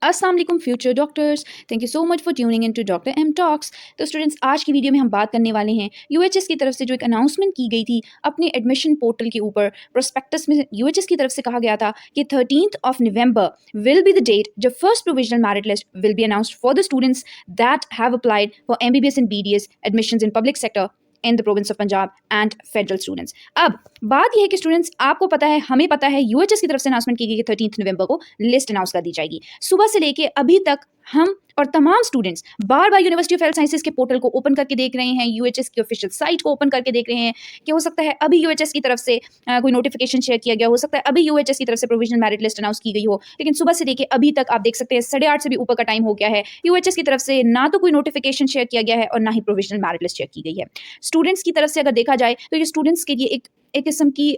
अस्सलाम वालेकुम future doctors, thank you so much for tuning in to doctor M talks. तो students, आज की वीडियो में हम बात करने वाले हैं यूएचएस की तरफ से जो एक अनाउंसमेंट की गई थी अपने एडमिशन पोर्टल के ऊपर। प्रोस्पेक्टस में यूएचएस की तरफ से कहा गया था कि 13th November will be the date जब first provisional merit list will be announced for the students that have applied for MBBS and BDS admissions in public sector in the province of Punjab and federal students. अब बात यह है कि students, आपको पता है, हमें पता है, यूएचएस की तरफ से अनाउंसमेंट की गई कि 13 नवंबर को लिस्ट अनाउंस कर दी जाएगी। सुबह से लेके अभी तक हम और तमाम students bar bar university of health sciences के पोर्टल को ओपन करके देख रहे हैं, यूएचएस की ऑफिशियल साइट को ओपन करके देख रहे हैं कि हो सकता है अभी यूएचएस की तरफ से कोई नोटिफिकेशन शेयर किया गया, हो सकता है अभी यूएचएस की तरफ से प्रोविजनल मेरिट लिस्ट अनाउंस की गई हो। लेकिन सुबह से लेके अभी तक आप देख सकते हैं 8:30 से भी ऊपर का टाइम हो गया है, यूएचएस की तरफ से ना तो कोई नोटिफिकेशन शेयर किया गया है और ना ही प्रोविजनल मेरिट लिस्ट शेयर की गई है। स्टूडेंट्स की तरफ से अगर देखा जाए तो ये स्टूडेंट्स के लिए एक किस्म की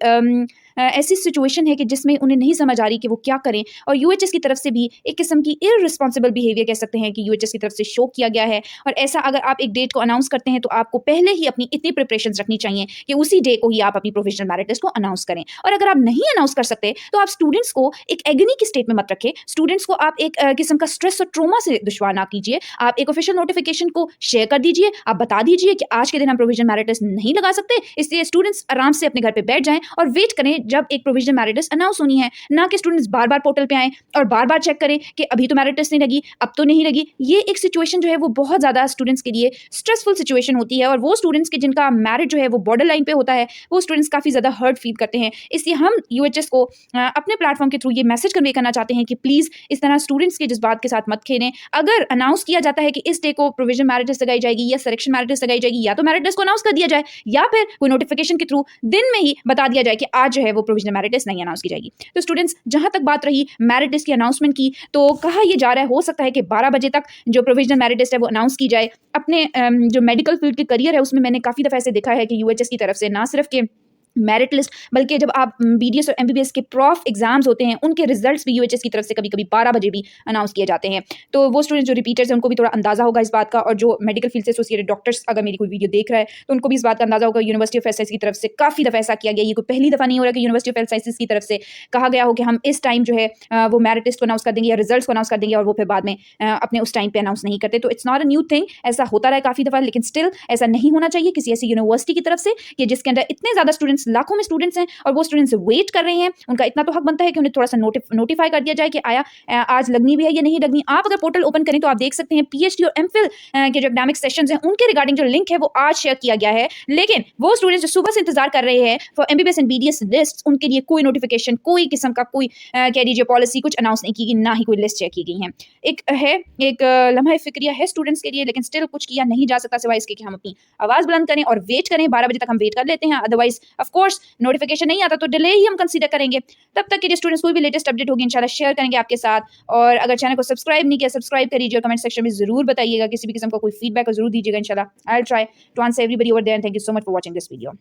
ऐसी सिचुएशन है कि जिसमें उन्हें नहीं समझ आ रही कि वो क्या करें, और यूएचएस की तरफ से भी एक किस्म की इररिस्पॉन्सिबल बिहेवियर कह सकते हैं कि यूएचएस की तरफ से शो किया गया है। और ऐसा अगर आप एक डेट को अनाउंस करते हैं तो आपको पहले ही अपनी इतनी प्रिपरेशंस रखनी चाहिए कि उसी डे को ही आप अपनी प्रोविजनल मेरिट लिस्ट को अनाउंस करें। और अगर आप नहीं अनाउंस कर सकते तो आप स्टूडेंट्स को एक एगनी की स्टेट में मत रखें, स्टूडेंट्स को आप एक किस्म का स्ट्रेस और ट्रोमा से दुश्वार ना कीजिए। आप एक ऑफिशियल नोटिफिकेशन को शेयर कर दीजिए, आप बता दीजिए कि आज के दिन हम प्रोविजनल मेरिट लिस्ट नहीं लगा सकते, इसलिए स्टूडेंट्स आराम से अपने घर पे बैठ जाएं और वेट करें जब एक प्रोविजनल मेरिट लिस्ट अनाउंस होनी है। ना कि स्टूडेंट्स बार बार पोर्टल पे आए और बार बार चेक करें कि अभी तो मेरिट लिस्ट नहीं लगी, अब तो नहीं लगी। ये एक सिचुएशन जो है वो बहुत ज़्यादा स्टूडेंट्स के लिए स्ट्रेसफुल सिचुएशन होती है, और वो स्टूडेंट्स के जिनका मेरिट जो है वो बॉर्डर लाइन पे होता है, वो स्टूडेंट्स काफ़ी ज़्यादा हर्ट फील करते हैं। इसलिए हम यूएचएस को अपने प्लेटफॉर्म के थ्रू ये मैसेज कन्वे करना चाहते हैं कि प्लीज़ इस तरह स्टूडेंट्स के जज्बात के साथ मत खेलें। अगर अनाउंस किया जाता है कि इस डे को प्रोविजनल मेरिट लिस्ट लगाई जाएगी या सिलेक्शन मेरिट लिस्ट लगाई जाएगी, या तो मेरिट लिस्ट को अनाउंस कर दिया जाए या फिर कोई नोटिफिकेशन के थ्रू दिन में ही बता दिया जाए कि आज जो है वो प्रोविजनल मेरिट लिस्ट नहीं अनाउंस की जाएगी। तो स्टूडेंट्स, जहां तक बात रही मेरिट लिस्ट की अनाउंसमेंट की, तो कहा यह जा रहा है हो सकता है कि 12 बजे तक जो प्रोविजनल मेरिट लिस्ट है वो अनाउंस की जाए। अपने जो मेडिकल फील्ड के करियर है उसमें मैंने काफ़ी दफ़ा ऐसे देखा है कि यूएचएस की तरफ से ना सिर्फ के मेरिट लिस्ट, बल्कि जब आप बीडीएस और एमबीबीएस के प्रॉफ एग्जाम्स होते हैं उनके रिजल्ट्स भी यूएचएस की तरफ से कभी कभी 12 बजे भी अनाउंस किए जाते हैं। तो वो स्टूडेंट्स जो रिपीटर्स हैं उनको भी थोड़ा अंदाजा होगा इस बात का, और जो मेडिकल फील्ड से एसोसिएटेड डॉक्टर्स अगर मेरी कोई वीडियो देख रहा है तो उनको भी इस बात का अंदाजा होगा। यूनिवर्सिटी ऑफ हेल्थ साइंसेज की तरफ से काफ़ी दफ़ा ऐसा किया गया, ये कोई पहली दफ़ा नहीं हो रहा कि यूनिवर्सिटी ऑफ हेल्थ साइंसेज की तरफ से कहा गया हो कि हम इस टाइम जो है वो मेरिट लिस्ट को अनाउंस कर देंगे या रिजल्ट्स को अनाउंस कर देंगे, और वो फिर बाद में अपने उस टाइम पे अनाउंस नहीं करते। तो it's not a new thing, ऐसा होता रहा है काफ़ी दफ़ा, लेकिन स्टिल ऐसा नहीं होना चाहिए किसी ऐसी यूनिवर्सिटी की तरफ से कि जिसके अंदर इतने ज़्यादा स्टूडेंट्स, लाखों में स्टूडेंट्स हैं और वो स्टूडेंट्स वेट कर रहे हैं। उनका इतना तो हक बनता है कि उन्हें थोड़ा सा नोटिफाई कर दिया जाए कि आया आज लगनी भी है या नहीं लगनी। आप अगर पोर्टल ओपन करें तो आप देख सकते हैं पीएचडी और एमफिल के जो एकेडमिक सेशंस हैं उनके रिगार्डिंग जो लिंक है वो आज शेयर किया गया है। लेकिन वो स्टूडेंट्स जो सुबह से इंतजार कर रहे हैं for MBBS and BDS list, उनके लिए कोई नोटिफिकेशन, कोई किस्म का कोई कह लीजिए पॉलिसी कुछ अनाउंस नहीं की गई, ना ही कोई लिस्ट शेयर की गई है। एक लम्हा फिक्रिया है स्टूडेंट्स के लिए, लेकिन स्टिल कुछ किया नहीं जा सकता सिवाय इसके कि हम अपनी आवाज़ बुलंद करें और वेट करें। 12 बजे तक हम वेट कर लेते हैं, अदरवाइज ऑफ कोर्स नोटिफिकेशन नहीं आता तो डिले ही हम कंसीडर करेंगे। तब तक के लिए स्टूडेंट्स कोई भी लेटेस्ट अपडेट होगी इंशाल्लाह शेयर करेंगे आपके साथ। और अगर चैनल को सब्सक्राइब नहीं किया, सब्सक्राइब करिए और कमेंट सेक्शन में जरूर बताइएगा, किसी भी किस्म का कोई फीडबैक जरूर दीजिएगा। इंशाल्लाह I will try to answer everybody over there. Thank you so much for watching this video.